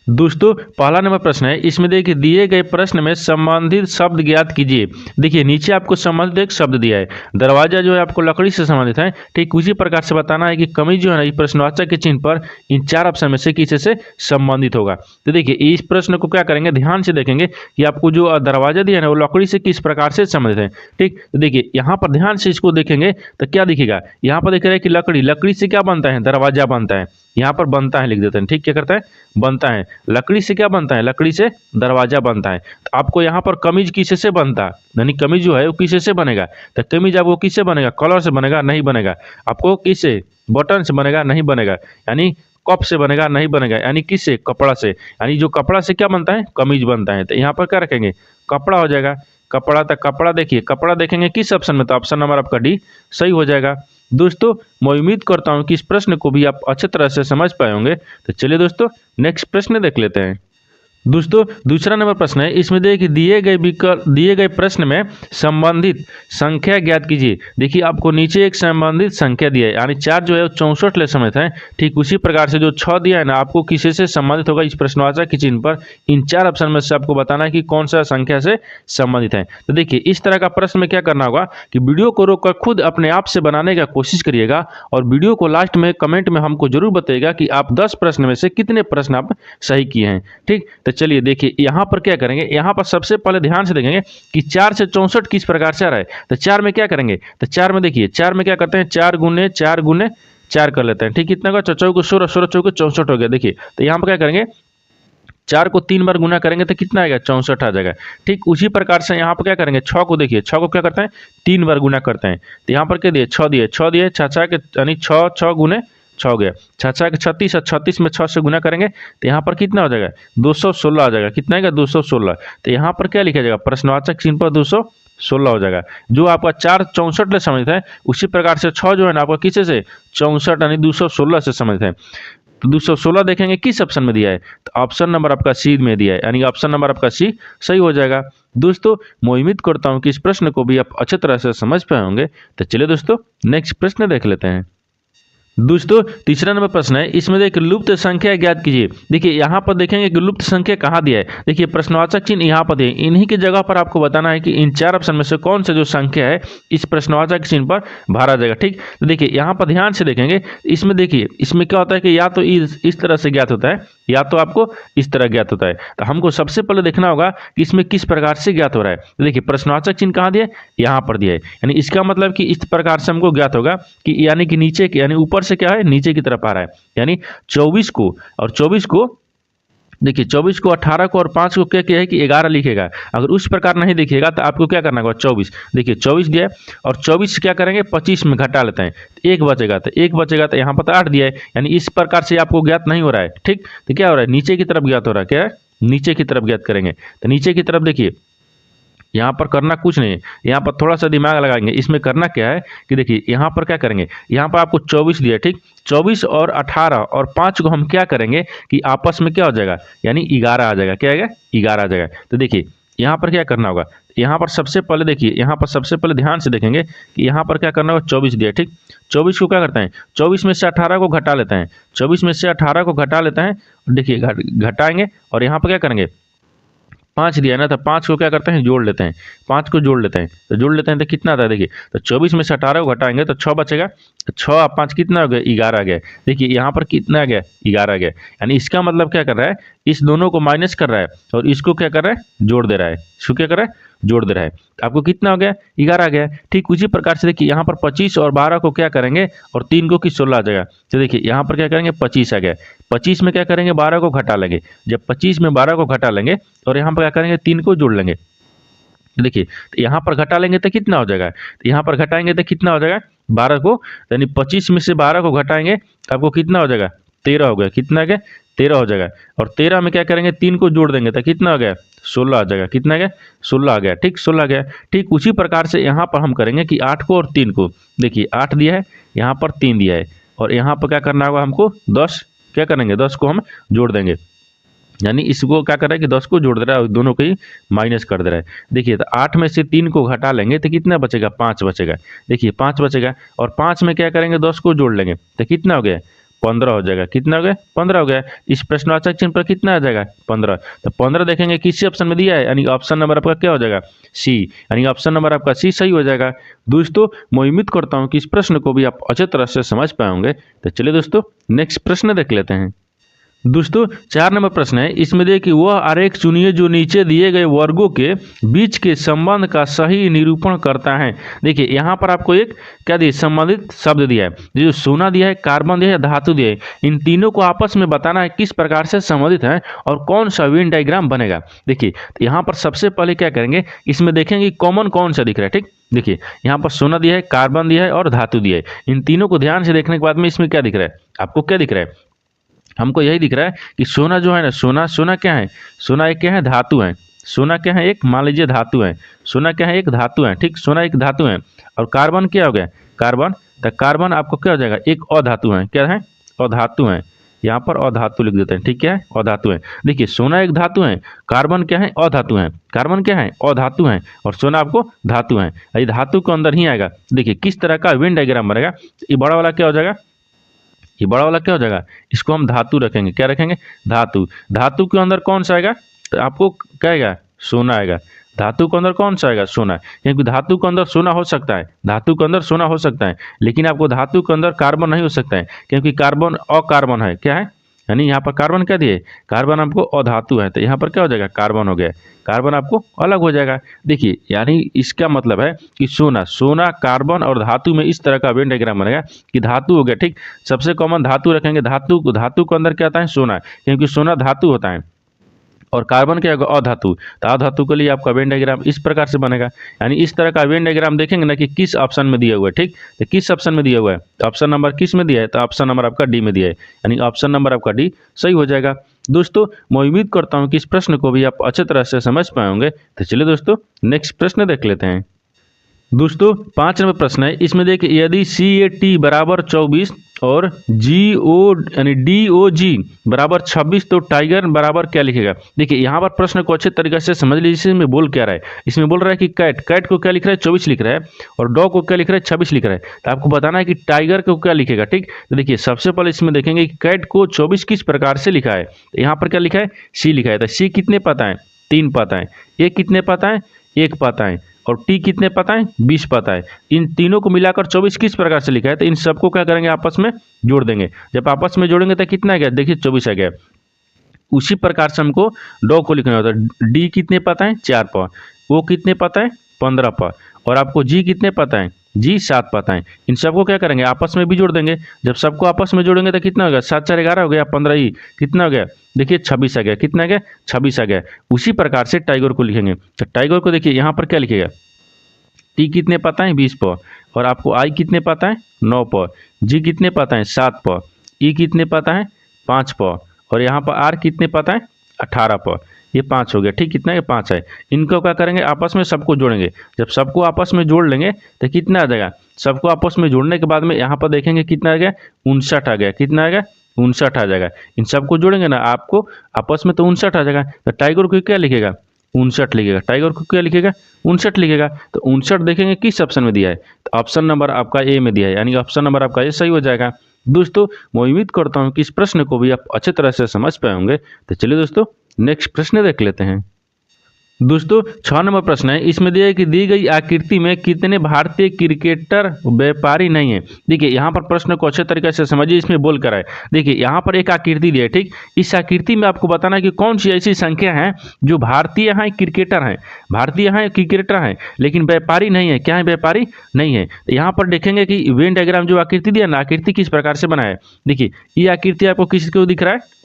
दोस्तों पहला नंबर प्रश्न है, इसमें देखिए दिए गए प्रश्न में संबंधित शब्द ज्ञात कीजिए। देखिए नीचे आपको संबंधित एक शब्द दिया है, दरवाजा जो है आपको लकड़ी से संबंधित है। ठीक उसी प्रकार से बताना है कि कमीज जो है ना, इस प्रश्नवाचक के चिन्ह पर इन चार ऑप्शन में से किसी से संबंधित होगा। तो देखिए इस प्रश्न को क्या करेंगे, ध्यान से देखेंगे कि आपको जो दरवाजा दिया है ना वो लकड़ी से किस प्रकार से संबंधित है। ठीक तो देखिए यहाँ पर ध्यान से इसको देखेंगे तो क्या दिखेगा, यहाँ पर देख रहे हैं कि लकड़ी, लकड़ी से क्या बनता है, दरवाजा बनता है। यहाँ पर बनता है लिख देते हैं। ठीक क्या करता है, बनता है। लकड़ी से क्या बनता है, लकड़ी से दरवाजा बनता है। तो आपको यहाँ पर कमीज किसे से बनता है, यानी कमीज जो है वो किसे से बनेगा, तो कमीज आपको किससे बनेगा, कलर से बनेगा, नहीं बनेगा। आपको किससे, बटन से बनेगा, नहीं बनेगा। यानी कप से बनेगा, नहीं बनेगा। यानी किससे, कपड़ा से। यानी जो कपड़ा से क्या बनता है, कमीज बनता है। तो यहाँ पर क्या रखेंगे, कपड़ा हो जाएगा। कपड़ा, तो कपड़ा देखिए, कपड़ा देखेंगे किस ऑप्शन में, तो ऑप्शन नंबर आपका डी सही हो जाएगा। दोस्तों मैं उम्मीद करता हूं कि इस प्रश्न को भी आप अच्छी तरह से समझ पाए होंगे। तो चलिए दोस्तों नेक्स्ट प्रश्न देख लेते हैं। दोस्तों दूसरा नंबर प्रश्न है, इसमें देखिए दिए गए प्रश्न में संबंधित संख्या ज्ञात कीजिए। देखिए आपको नीचे एक संबंधित संख्या दिया है, यानी 4 जो है वो 64 ले समेत है। ठीक उसी प्रकार से जो 6 दिया है ना, आपको किसी से संबंधित होगा, इस प्रश्नवाचक के चिन्ह पर इन 4 ऑप्शन में से आपको बताना है कि कौन सा संख्या से संबंधित है। तो देखिए इस तरह का प्रश्न में क्या करना होगा कि वीडियो को रोककर खुद अपने आप से बनाने का कोशिश करिएगा, और वीडियो को लास्ट में कमेंट में हमको जरूर बताइएगा कि आप 10 प्रश्न में से कितने प्रश्न आप सही किए हैं। ठीक तो चलिए देखिए यहाँ पर क्या करेंगे, यहाँ पर सबसे पहले ध्यान से देखेंगे कि 4 से 64 किस प्रकार से आ रहा है। तो 4 में क्या करेंगे, तो 4 में देखिए, 4 में क्या करते हैं, 4 गुने 4 गुने 4 कर लेते हैं। ठीक कितना का, 4 को 16, 16 चौके 64 हो गया। देखिए तो यहाँ पर क्या करेंगे, 4 को 3 बार गुना करेंगे तो कितना आएगा, 64 आ जाएगा। ठीक उसी प्रकार से यहाँ पर क्या करेंगे, 6 को देखिए, 6 को क्या करते हैं, 3 बार गुना करते हैं। तो यहाँ पर क्या दिए, 6 दिए, 6 दिए, 6 के यानी 6 6 गुने 6 हो गया। 6 के 36 और 36 में 6 से गुना करेंगे तो यहाँ पर कितना हो जाएगा, 216 आ जाएगा। कितना आएगा, 216। तो यहाँ पर क्या लिखा जाएगा, प्रश्नवाचक चिन्ह पर 216 हो जाएगा। जो आपका 4 64 ले समझता है, उसी प्रकार से 6 जो है ना आपका किसे से, 64 यानी 216 से समझते हैं। तो 216 देखेंगे किस ऑप्शन में दिया है, तो ऑप्शन नंबर आपका सी में दिया है, यानी ऑप्शन नंबर आपका सी सही हो जाएगा। दोस्तों मैं उम्मीद करता हूं कि इस प्रश्न को भी आप अच्छी तरह से समझ पाए होंगे। तो चलिए दोस्तों नेक्स्ट प्रश्न देख लेते हैं। दोस्तों तीसरा नंबर प्रश्न है, इसमें देखिए लुप्त संख्या ज्ञात कीजिए। देखिए यहाँ पर देखेंगे कि लुप्त संख्या कहाँ दिया है। देखिए प्रश्नवाचक चिन्ह यहाँ पर दिए, इन्हीं की जगह पर आपको बताना है कि इन 4 ऑप्शन में से कौन सा जो संख्या है इस प्रश्नवाचक चिन्ह पर भरा जाएगा। ठीक तो देखिए यहाँ पर ध्यान से देखेंगे, इसमें देखिए इसमें क्या होता है कि या तो इस तरह से ज्ञात होता है, या तो आपको इस तरह ज्ञात होता है। तो हमको सबसे पहले देखना होगा कि इसमें किस प्रकार से ज्ञात हो रहा है। तो देखिए प्रश्नवाचक चिन्ह कहाँ दिया है, यहाँ पर दिया है। यानी इसका मतलब कि इस प्रकार से हमको ज्ञात होगा कि यानी कि नीचे के, यानी ऊपर से क्या है, नीचे की तरफ आ रहा है। यानी 24 को और 24 को देखिए, 24 को 18 को और 5 को क्या किया है कि 11 लिखेगा। अगर उस प्रकार नहीं दिखेगा तो आपको क्या करना होगा, 24 देखिए 24 दिया है, और 24 क्या करेंगे 25 में घटा लेते हैं, एक बचेगा, तो एक बचेगा, तो यहाँ पर तो 8 दिया है। यानी इस प्रकार से आपको ज्ञात नहीं हो रहा है। ठीक तो क्या हो रहा है, नीचे की तरफ ज्ञात हो रहा है। क्या है, नीचे की तरफ ज्ञात करेंगे। तो नीचे की तरफ देखिए, यहाँ पर करना कुछ नहीं है, यहाँ पर थोड़ा सा दिमाग लगाएंगे। इसमें करना क्या है कि देखिए यहाँ पर क्या करेंगे, यहाँ पर आपको 24 दिया, ठीक 24 और 18 और 5 को हम क्या करेंगे कि आपस में क्या हो जाएगा, यानी 11 आ जाएगा। क्या आएगा, 11 आ जाएगा। तो देखिए यहाँ पर क्या करना होगा, यहाँ पर सबसे पहले देखिए, यहाँ पर सबसे पहले ध्यान से देखेंगे कि यहाँ पर क्या करना होगा, 24 दिया, ठीक 24 को क्या करते हैं, 24 में से 18 को घटा लेते हैं, 24 में से 18 को घटा लेते हैं। देखिए घटाएंगे और यहाँ पर क्या करेंगे, 5 दिया ना, तो 5 को क्या करते हैं, जोड़ लेते हैं, 5 को जोड़ लेते हैं। तो जोड़ लेते हैं तो कितना आता है, देखिए तो 24 में से 18 को घटाएंगे तो 6 बचेगा। तो 6 और 5 कितना हो गया, 11 आ गया। देखिए यहाँ पर कितना आ गया, 11 आ गया। यानी इसका मतलब क्या कर रहा है, इस दोनों को माइनस कर रहा है और इसको क्या कर रहा है, जोड़ दे रहा है। इसको क्या कर रहा है, जोड़ दे रहा है। तो आपको कितना हो गया, 11 आ गया। ठीक उसी प्रकार से देखिए यहाँ पर 25 और 12 को क्या करेंगे और 3 को 16 आ जाएगा। तो देखिए यहाँ पर क्या करेंगे, 25 आ गया। 25 में क्या करेंगे, 12 को घटा लेंगे। जब 25 में 12 को घटा लेंगे और यहाँ पर क्या करेंगे, 3 को जोड़ लेंगे। देखिए तो यहाँ पर घटा लेंगे तो कितना हो जाएगा, तो यहाँ पर घटाएंगे तो कितना हो जाएगा, 12 को, यानी 25 में से 12 को घटाएंगे तो आपको कितना हो जाएगा, 13 हो गया। कितना आ गया, 13 हो जाएगा। और 13 में क्या करेंगे, 3 को जोड़ देंगे तो कितना हो गया, 16 आ जाएगा। कितना आ गया, 16 आ गया। ठीक 16 आ गया। ठीक उसी प्रकार से यहाँ पर हम करेंगे कि 8 को और 3 को, देखिए 8 दिया है, यहाँ पर 3 दिया है, और यहाँ पर क्या करना होगा हमको, 10 क्या करेंगे, 10 को हम जोड़ देंगे। यानी इसको क्या कर रहा है कि 10 को जोड़ दे रहा है और दोनों को ही माइनस कर दे रहा है। देखिए तो 8 में से 3 को घटा लेंगे तो कितना बचेगा, 5 बचेगा। देखिए 5 बचेगा, और 5 में क्या करेंगे, 10 को जोड़ लेंगे तो कितना हो गया, 15 हो जाएगा। कितना हो गया? 15 हो गया। इस प्रश्नवाचक चिन्ह पर कितना आ जाएगा? 15। तो 15 देखेंगे किसी ऑप्शन में दिया है, यानी ऑप्शन नंबर आपका क्या हो जाएगा? सी, यानी ऑप्शन नंबर आपका सी सही हो जाएगा। दोस्तों मैं उम्मीद करता हूँ कि इस प्रश्न को भी आप अच्छे तरह से समझ पाएंगे। तो चलिए दोस्तों नेक्स्ट प्रश्न देख लेते हैं। दोस्तों 4 नंबर प्रश्न है, इसमें देखिए वह आरेख चुनिए जो नीचे दिए गए वर्गों के बीच के संबंध का सही निरूपण करता है। देखिए यहाँ पर आपको एक क्या दिया? संबंधित शब्द दिया है, जो सोना दिया है, कार्बन दिया है, धातु दिया है। इन तीनों को आपस में बताना है किस प्रकार से संबंधित है और कौन सा वेन डायग्राम बनेगा। देखिए तो यहाँ पर सबसे पहले क्या करेंगे, इसमें देखेंगे कॉमन कौन सा दिख रहा है। ठीक, देखिए यहाँ पर सोना दिया है, कार्बन दिया है और धातु दिया है। इन तीनों को ध्यान से देखने के बाद में इसमें क्या दिख रहा है? आपको क्या दिख रहा है? हमको यही दिख रहा है कि सोना जो है ना, सोना क्या है? सोना एक क्या है? धातु है। सोना क्या है? एक मान लीजिए धातु है। सोना क्या है? एक धातु है। ठीक, सोना एक धातु है। और कार्बन क्या हो गया? कार्बन, तो कार्बन आपको क्या हो जाएगा? एक अधातु है। क्या है? अधातु है। यहाँ पर अधातु लिख देते हैं। ठीक, क्या है? अधातु है। देखिए सोना एक धातु है, कार्बन क्या है? अधातु है। कार्बन क्या है? अधातु है। और सोना आपको धातु है। ये धातु के अंदर ही आएगा। देखिए किस तरह का वेन डायग्राम बनेगा। ये बड़ा वाला क्या हो जाएगा? ये बड़ा वाला क्या हो जाएगा? इसको हम धातु रखेंगे। क्या रखेंगे? धातु। धातु के अंदर कौन सा आएगा? तो आपको क्या आएगा? सोना आएगा। धातु के अंदर कौन सा आएगा? सोना। क्योंकि धातु के अंदर सोना हो सकता है, धातु के अंदर सोना हो सकता है, लेकिन आपको धातु के अंदर कार्बन नहीं हो सकता है, क्योंकि कार्बन अकार्बन है। क्या है? यानी यहाँ पर कार्बन क्या दिए? कार्बन आपको अधातु है, तो यहाँ पर क्या हो जाएगा? कार्बन हो गया। कार्बन आपको अलग हो जाएगा। देखिए यानी इसका मतलब है कि सोना कार्बन और धातु में इस तरह का वेन डायग्राम बनेगा कि धातु हो गया। ठीक, सबसे कॉमन धातु रखेंगे। धातु के अंदर क्या आता है? सोना, क्योंकि सोना धातु होता है। और कार्बन क्या होगा? अधातु। तो अधातु के लिए आपका वेन डायग्राम इस प्रकार से बनेगा। यानी इस तरह का वेन डायग्राम देखेंगे ना कि किस ऑप्शन में दिया हुआ है। ठीक, तो किस ऑप्शन में दिया हुआ है? तो ऑप्शन नंबर किस में दिया है? तो ऑप्शन नंबर आपका डी में दिया है, यानी ऑप्शन नंबर आपका डी सही हो जाएगा। दोस्तों मैं उम्मीद करता हूँ कि इस प्रश्न को भी आप अच्छे तरह से समझ पाए होंगे। तो चलिए दोस्तों नेक्स्ट प्रश्न देख लेते हैं। दोस्तों 5 नंबर प्रश्न है, इसमें देखिए यदि CAT बराबर 24 और DOG बराबर 26 तो टाइगर बराबर क्या लिखेगा। देखिए यहाँ पर प्रश्न को अच्छे तरीके से समझ लीजिए। इसमें बोल क्या रहा है? इसमें बोल रहा है कि कैट को क्या लिख रहा है? 24 लिख रहा है, और डॉग को क्या लिख रहा है? 26 लिख रहा है। तो आपको बताना है कि टाइगर को क्या लिखेगा। ठीक, तो देखिए सबसे पहले इसमें देखेंगे कि कैट को 24 किस प्रकार से लिखा है। तो यहाँ पर क्या लिखा है? सी लिखा है। तो सी कितने पता है? 3 पता है। ए कितने पता है? 1 पता है। और टी कितने पता है? 20 पता है। इन तीनों को मिलाकर 24 किस प्रकार से लिखा है? तो इन सबको क्या करेंगे? आपस में जोड़ देंगे। जब आपस में जोड़ेंगे तो कितना आ गया? देखिए 24 आ गया। उसी प्रकार से हमको डॉग को लिखना होता है। डी कितने पता है? 4 प। ओ कितने पता है? 15 प। और आपको जी कितने पता है? जी 7 पता है। इन सबको क्या करेंगे? आपस में भी जोड़ देंगे। जब सबको आपस में जोड़ेंगे तो कितना हो गया? 7 4 11 हो गया, 15 ही कितना हो गया? देखिए 26 आ गया। कितना आ गया? 26 आ गया। उसी प्रकार से टाइगर को लिखेंगे। तो टाइगर को देखिए यहाँ पर क्या लिखेगा? टी कितने पता है? 20 प। और आपको आई कितने पता है? 9 प। जी कितने पता है? 7 प। ई कितने पता है? 5 प। और यहाँ पर आर कितने पता है? 18 प। ये 5 हो गया। ठीक, कितना है? 5 है। इनको क्या करेंगे? आपस में सबको जोड़ेंगे। जब सबको आपस में जोड़ लेंगे तो कितना आ जाएगा? सबको आपस में जोड़ने के बाद में यहाँ पर देखेंगे कितना आ गया? 59 आ गया। कितना आ गया? 59 आ जाएगा। इन सबको जोड़ेंगे ना आपको आपस में, तो 59 आ जाएगा। तो टाइगर को क्या लिखेगा? 59 लिखेगा। टाइगर को क्या लिखेगा? 59 लिखेगा। तो 59 देखेंगे किस ऑप्शन में दिया है? तो ऑप्शन नंबर आपका ए में दिया है, यानी ऑप्शन नंबर आपका ए सही हो जाएगा। दोस्तों मैं उम्मीद करता हूँ कि इस प्रश्न को भी आप अच्छे तरह से समझ पाए होंगे। तो चलिए दोस्तों नेक्स्ट प्रश्न देख लेते हैं। दोस्तों 6 नंबर प्रश्न है, इसमें दिया है कि दी गई आकृति में कितने भारतीय क्रिकेटर व्यापारी नहीं है। देखिए यहाँ पर प्रश्न को अच्छे तरीके से समझिए। इसमें बोल कर है, देखिए यहाँ पर एक आकृति दी है। ठीक, इस आकृति में आपको बताना है कि कौन सी ऐसी संख्या है जो भारतीय हैं, क्रिकेटर हैं, भारतीय हैं, क्रिकेटर हैं, लेकिन व्यापारी नहीं है। क्या है? व्यापारी नहीं है। तो यहाँ पर देखेंगे कि वेन डायग्राम जो आकृति दिया ना, आकृति किस प्रकार से बना है। देखिए ये आकृति आपको किसको दिख रहा है?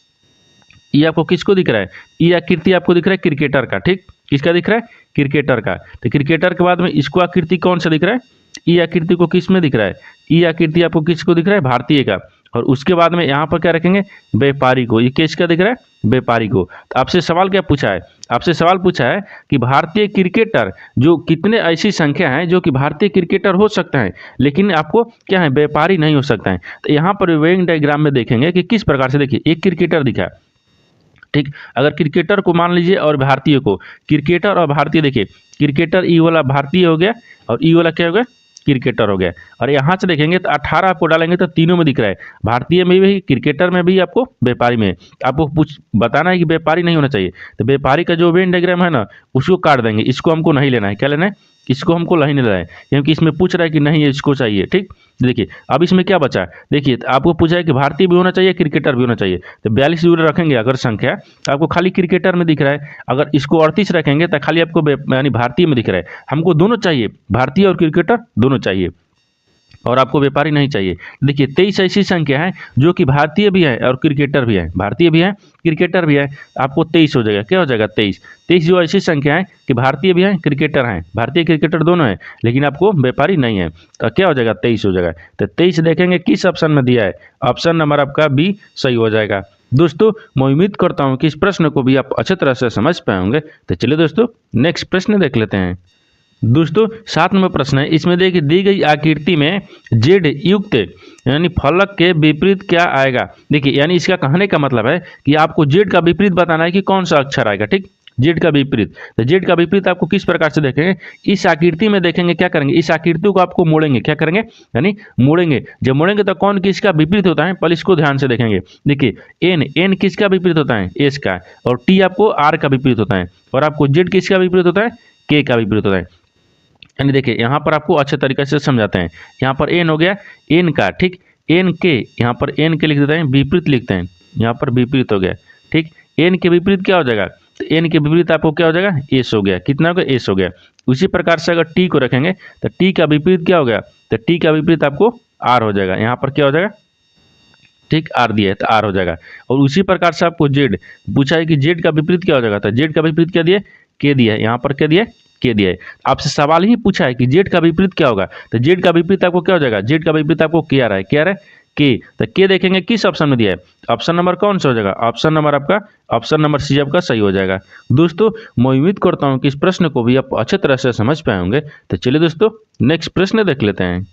ये आपको किसको दिख रहा है? ये आकृति आपको दिख रहा है क्रिकेटर का। ठीक, किसका दिख रहा है? क्रिकेटर का। तो क्रिकेटर के बाद में इसको आकृति कौन सा दिख रहा है? ये आकृति को किस में दिख रहा है? ये आकृति आपको किसको दिख रहा है? भारतीय का। और उसके बाद में यहाँ पर क्या रखेंगे? व्यापारी को। ये किसका दिख रहा है? व्यापारी को। तो आपसे सवाल क्या पूछा है? आपसे सवाल पूछा है कि भारतीय क्रिकेटर जो कितने ऐसी संख्या है जो कि भारतीय क्रिकेटर हो सकते हैं, लेकिन आपको क्या है? व्यापारी नहीं हो सकता है। तो यहाँ पर वेन डायग्राम में देखेंगे कि किस प्रकार से। देखिए एक क्रिकेटर दिखा है। ठीक, अगर क्रिकेटर को मान लीजिए और भारतीय को, क्रिकेटर और भारतीय, देखिए क्रिकेटर ई वाला भारतीय हो गया और ई वाला क्या हो गया? क्रिकेटर हो गया। और यहाँ से देखेंगे तो 18 आपको डालेंगे तो तीनों में दिख रहा है, भारतीय में भी, क्रिकेटर में भी, आपको व्यापारी में। आपको कुछ बताना है कि व्यापारी नहीं होना चाहिए, तो व्यापारी का जो वेन डायग्राम है ना उसको काट देंगे, इसको हमको नहीं लेना है। क्या लेना है? इसको हमको नहीं लेना है, क्योंकि इसमें पूछ रहा है कि नहीं इसको चाहिए। ठीक, देखिए अब इसमें क्या बचा, देखिए आपको पूछा है कि भारतीय भी होना चाहिए, क्रिकेटर भी होना चाहिए, तो 42 यूरो रखेंगे अगर संख्या, तो आपको खाली क्रिकेटर में दिख रहा है। अगर इसको 38 रखेंगे तो खाली आपको यानी भारतीय में दिख रहा है। हमको दोनों चाहिए, भारतीय और क्रिकेटर दोनों चाहिए, और आपको व्यापारी नहीं चाहिए। देखिए 23 ऐसी संख्या है जो कि भारतीय भी है और क्रिकेटर भी है, भारतीय भी है क्रिकेटर भी है, आपको 23 हो जाएगा। क्या हो जाएगा? 23। 23 जो ऐसी संख्या है कि भारतीय भी है क्रिकेटर हैं, भारतीय क्रिकेटर दोनों हैं, लेकिन आपको व्यापारी नहीं है, तो क्या हो जाएगा? 23 हो जाएगा। तो 23 देखेंगे किस ऑप्शन में दिया है, ऑप्शन नंबर आपका बी सही हो जाएगा। दोस्तों मैं उम्मीद करता हूँ कि इस प्रश्न को भी आप अच्छे तरह से समझ पाए होंगे। तो चलिए दोस्तों नेक्स्ट प्रश्न देख लेते हैं। दोस्तों 7 नंबर प्रश्न है, इसमें देखिए दी गई आकृति में जेड युक्त यानी फलक के विपरीत क्या आएगा। देखिए यानी इसका कहने का मतलब है कि आपको जेड का विपरीत बताना है कि कौन सा अक्षर आएगा। ठीक, जेड का विपरीत, तो जेड का विपरीत आपको किस प्रकार से देखेंगे, इस आकृति में देखेंगे। क्या करेंगे? इस आकृति को आपको मोड़ेंगे। क्या करेंगे? यानी मोड़ेंगे। जब मोड़ेंगे तो कौन किसका विपरीत होता है, पहले इसको ध्यान से देखेंगे। देखिए एन किसका विपरीत होता है, एस का, और टी आपको आर का विपरीत होता है, और आपको जेड किसका विपरीत होता है, के का विपरीत होता है। यानी देखिए यहाँ पर आपको अच्छे तरीके से समझाते हैं। यहाँ पर एन हो गया एन का, ठीक, एन के, यहाँ पर एन के लिख देते हैं, विपरीत लिखते हैं, यहाँ पर विपरीत हो गया। ठीक, एन के विपरीत क्या हो जाएगा, तो एन के विपरीत आपको क्या हो जाएगा, एस हो गया। कितना हो गया? एस हो गया। उसी प्रकार से अगर टी को रखेंगे तो टी का विपरीत क्या हो गया, तो टी का विपरीत आपको आर हो जाएगा। यहाँ पर क्या हो जाएगा, ठीक, आर दिया है तो आर हो जाएगा। और उसी प्रकार से आपको जेड पूछा है कि जेड का विपरीत क्या हो जाएगा, तो जेड का विपरीत क्या दिया, के दिया है। यहाँ पर क्या दिया, के दिया है। आपसे सवाल ही पूछा है कि जेड का विपरीत क्या होगा, तो जेड का विपरीत आपको क्या हो जाएगा, जेड का विपरीत आपको के आ रहा है। क्या आ रहा है? के। तो के देखेंगे किस ऑप्शन में दिया है, ऑप्शन नंबर कौन सा हो जाएगा, ऑप्शन नंबर आपका, ऑप्शन नंबर सी आपका सही हो जाएगा। दोस्तों मैं उम्मीद करता हूं कि इस प्रश्न को भी आप अच्छे तरह से समझ पाए होंगे। तो चलिए दोस्तों नेक्स्ट प्रश्न देख लेते हैं।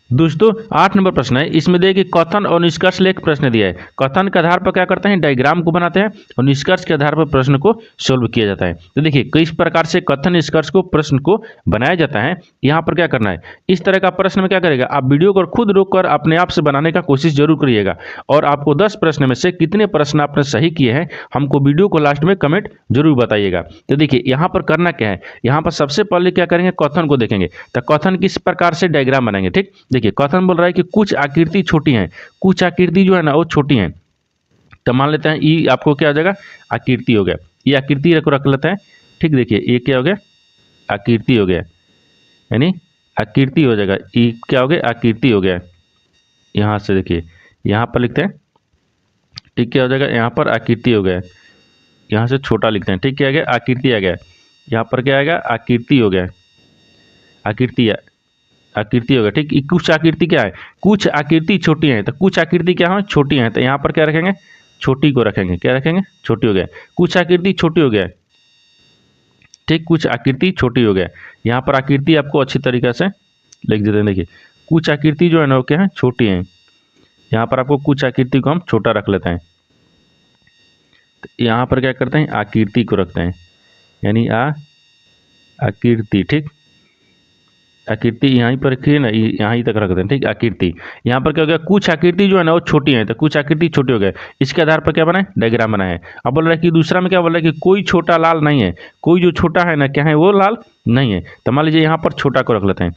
दोस्तों 8 नंबर प्रश्न है, इसमें देखिए कथन और निष्कर्ष लेख प्रश्न दिया है। कथन के आधार पर क्या करते हैं, डायग्राम को बनाते हैं, और निष्कर्ष के आधार पर प्रश्न को सोल्व किया जाता है। तो देखिए किस प्रकार से कथन निष्कर्ष को प्रश्न को बनाया जाता है। यहाँ पर क्या करना है, इस तरह का प्रश्न में क्या करेगा, आप वीडियो को खुद रोककर अपने आप से बनाने का कोशिश जरूर करिएगा, और आपको 10 प्रश्न में से कितने प्रश्न आपने सही किए हैं हमको वीडियो को लास्ट में कमेंट जरूर बताइएगा। तो देखिए यहाँ पर करना क्या है, यहाँ पर सबसे पहले क्या करेंगे, कथन को देखेंगे। तो कथन किस प्रकार से डायग्राम बनाएंगे। ठीक, देखिए कथन बोल रहा है कि कुछ आकृति छोटी हैं, कुछ आकृति जो है ना वो छोटी हैं। तो मान लेते हैं ई आपको क्या हो जाएगा, आकृति हो गया, ये आकृति रख लेते हैं। ठीक, देखिए ये क्या हो गया, आकृति हो गया, यानी आकृति हो जाएगा। ई क्या हो गया, आकृति हो गया। यहाँ से देखिए यहाँ पर लिखते हैं, ठीक, क्या हो जाएगा, यहाँ पर आकृति हो गया, यहाँ से छोटा लिखते हैं। ठीक, क्या आ गया, आकृति आ गया। यहाँ पर क्या आएगा, आकृति हो गया, आकृति आकृति होगा। ठीक, कुछ आकृति क्या है, कुछ आकृति छोटी हैं, तो कुछ आकृति क्या है, छोटी हैं, तो यहाँ पर क्या रखेंगे, छोटी को रखेंगे। क्या रखेंगे, छोटी हो गया। कुछ आकृति छोटी हो गया, ठीक, कुछ आकृति छोटी हो गया। यहाँ पर आकृति आपको अच्छी तरीके से लिख देते हैं। देखिए कुछ आकृति जो है ना वो क्या है, छोटी हैं। यहाँ पर आपको कुछ आकृति को हम छोटा रख लेते हैं। तो यहाँ पर क्या करते हैं, आकृति को रखते हैं, यानी आकृति। ठीक, आकृति यहीं पर रखिए ना, यहाँ तक रखते हैं। ठीक, आकृति। यहाँ पर क्या हो गया, कुछ आकृति जो है ना वो छोटी है, तो कुछ आकृति छोटी हो गए। इसके आधार पर क्या बनाए, डायग्राम बनाए हैं। अब बोल रहा है कि दूसरा में क्या बोल रहा है कि कोई छोटा लाल नहीं है, कोई जो छोटा है ना क्या है वो लाल नहीं है। तो मान लीजिए यहाँ पर छोटा को रख लेते हैं,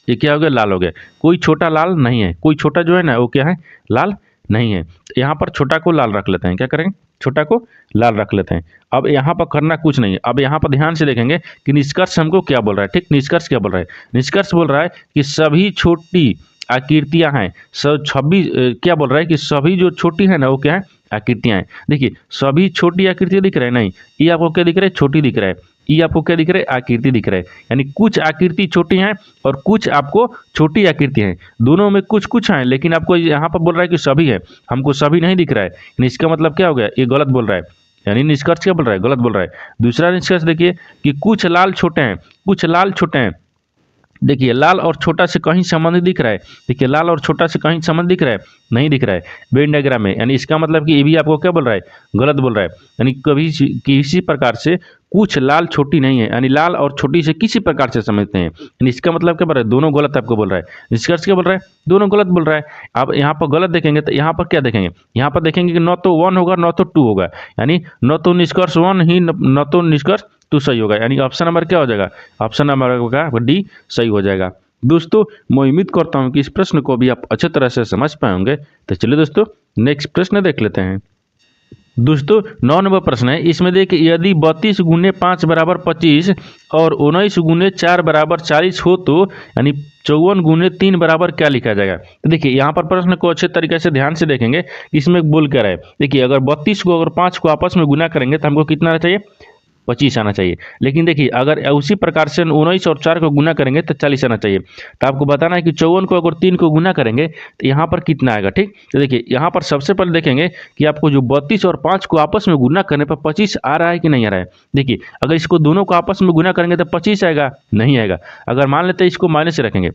ये क्या हो गया, लाल हो गया। कोई छोटा लाल नहीं है, कोई छोटा जो है ना वो क्या है, लाल नहीं है। तो यहाँ पर छोटा को लाल रख लेते हैं। क्या करेंगे, छोटा को लाल रख लेते हैं। अब यहाँ पर करना कुछ नहीं है। अब यहाँ पर ध्यान से देखेंगे कि निष्कर्ष हमको क्या बोल रहा है। ठीक, निष्कर्ष क्या बोल रहा है, निष्कर्ष बोल रहा है कि सभी छोटी आकृतियां हैं, सब छवि क्या बोल रहा है कि सभी जो छोटी है ना वो क्या है, आकृतियां हैं। देखिए सभी छोटी आकृतियां दिख रहे हैं, नहीं, ये आपको क्या दिख रहा है, छोटी दिख रहा है। ये आपको क्या दिख रहा है, आकृति दिख रहा है। यानी कुछ आकृति छोटी हैं और कुछ आपको छोटी आकृति हैं, दोनों में कुछ कुछ हैं, लेकिन आपको यहाँ पर बोल रहा है कि सभी है, हमको सभी नहीं दिख रहा है। इसका मतलब क्या हो गया, ये गलत बोल रहा है, यानी निष्कर्ष क्या बोल रहा है, गलत बोल रहा है। दूसरा निष्कर्ष देखिए कि कुछ लाल छोटे हैं, कुछ लाल छोटे हैं, देखिए लाल और छोटा से कहीं संबंध दिख रहा है। देखिए लाल और छोटा से कहीं संबंध दिख रहा है, नहीं दिख रहा है वेन डायग्राम में। यानी इसका मतलब कि ये भी आपको क्या बोल रहा है, गलत बोल रहा है। यानी कभी किसी प्रकार से कुछ लाल छोटी नहीं है, यानी लाल और छोटी से किसी प्रकार से समझते हैं। यानी इसका मतलब क्या बोल रहा है, दोनों गलत आपको बोल रहा है। निष्कर्ष क्या बोल रहा है, दोनों गलत बोल रहा है। आप यहाँ पर गलत देखेंगे तो यहाँ पर क्या देखेंगे, यहाँ पर देखेंगे कि न तो 1 होगा न तो 2 होगा, यानी न तो निष्कर्ष 1 ही न तो निष्कर्ष 2 सही होगा। यानी ऑप्शन नंबर क्या हो जाएगा, ऑप्शन नंबर होगा डी सही हो जाएगा। दोस्तों मैं उम्मीद करता हूं कि इस प्रश्न को भी आप अच्छे तरह से समझ पाए होंगे। तो चलिए दोस्तों नेक्स्ट प्रश्न देख लेते हैं। दोस्तों 9 नंबर प्रश्न है, इसमें देखिए यदि 32 गुने 5 बराबर 25 और 19 गुने 4 बराबर 40 हो तो यानी 54 गुने 3 बराबर क्या लिखा जाएगा। तो देखिए यहाँ पर प्रश्न को अच्छे तरीके से ध्यान से देखेंगे, इसमें बोल क्या रहा है। देखिए अगर 32 को अगर 5 को आपस में गुना करेंगे तो हमको कितना चाहिए, 25 आना चाहिए। लेकिन देखिए अगर उसी प्रकार से 19 और 4 को गुना करेंगे तो 40 आना चाहिए। तो आपको बताना है कि 54 को अगर 3 को गुना करेंगे तो यहाँ पर कितना आएगा। ठीक, तो देखिए यहाँ पर सबसे पहले देखेंगे कि आपको जो 32 और 5 को आपस में गुना करने पर 25 आ रहा है कि नहीं आ रहा है। देखिए अगर इसको दोनों को आपस में गुना करेंगे तो 25 आएगा, नहीं आएगा। अगर मान लेते हैं इसको माइनस से रखेंगे,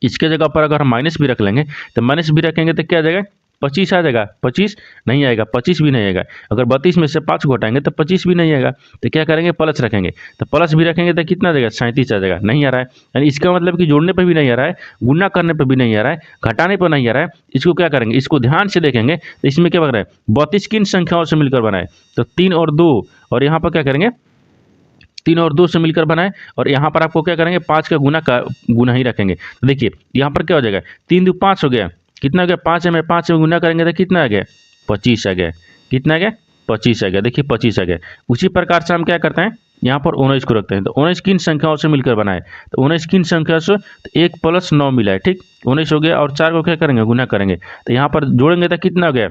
इसके जगह पर अगर हम माइनस भी रख लेंगे तो माइनस भी रखेंगे तो क्या आ जाएगा, 25 आ जाएगा। 25 नहीं आएगा, 25 भी नहीं आएगा। अगर 32 में से 5 को हटाएंगे तो 25 भी नहीं आएगा। तो क्या करेंगे, प्लस रखेंगे, तो प्लस भी रखेंगे तो कितना आ जाएगा, 37 आ जाएगा। नहीं आ रहा है, यानी इसका मतलब कि जोड़ने पर भी नहीं आ रहा है, गुना करने पर भी नहीं आ रहा है, घटाने पर नहीं आ रहा है। इसको क्या करेंगे, इसको ध्यान से देखेंगे तो इसमें क्या बन रहा है, 32 किन संख्याओं से मिलकर बना है, तो 3 और 2, और यहाँ पर क्या करेंगे 3 और 2 से मिलकर बनाए, और यहाँ पर आपको क्या करेंगे 5 का गुना ही रखेंगे। तो देखिए यहाँ पर क्या हो जाएगा, 3 2 5 हो गया, कितना हो गया 5 में 5 में गुना करेंगे तो कितना आ गया, 25 आ गया। कितना आ गया, 25 आ गया। देखिए 25 आ गया। उसी प्रकार से हम क्या करते हैं, यहाँ पर 19 को रखते हैं। तो 19 किन संख्याओं से मिलकर बना है, तो 19 किन संख्या से, तो 1 + 9 मिला है। ठीक, 19 हो गया और 4 को क्या करेंगे, गुना करेंगे। तो यहाँ पर जोड़ेंगे तो कितना हो गया,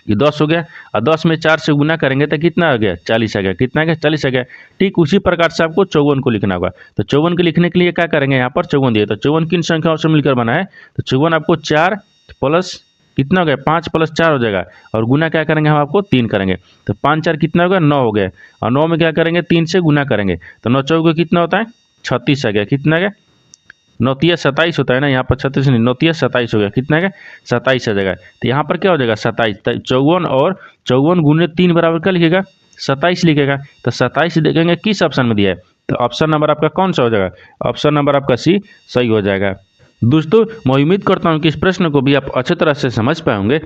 ये 10 हो गया, और 10 में 4 से गुना करेंगे तो कितना आ गया, 40 आ गया। कितना आ गया, 40 आ गया। ठीक उसी प्रकार से आपको 54 को लिखना होगा। तो 54 को लिखने के लिए क्या करेंगे, यहाँ पर 54 दिए, तो 54 किन संख्याओं से मिलकर बना है, तो 54 आपको 4 प्लस कितना हो गया, 5 + 4 हो जाएगा, और गुना क्या करेंगे हम आपको 3 करेंगे। तो 5 4 कितना होगा, 9 हो गया, और 9 में क्या करेंगे 3 से गुना करेंगे, तो 9 चौके कितना होता है, 36 आ गया। कितना आ गया, 9 तिया 27 होता है ना, यहाँ पर 36 नहीं, 9 तिया 27 हो गया। कितना है, 27 आ जाएगा। तो यहाँ पर क्या हो जाएगा 27, 54 और 54 गुने 3 बराबर क्या लिखेगा, 27 लिखेगा। तो 27 देखेंगे किस ऑप्शन में दिया है, तो ऑप्शन नंबर आपका कौन सा हो जाएगा, ऑप्शन नंबर आपका सी सही हो जाएगा। दोस्तों मैं उम्मीद करता हूं कि इस प्रश्न को भी आप अच्छे तरह से समझ पाए होंगे।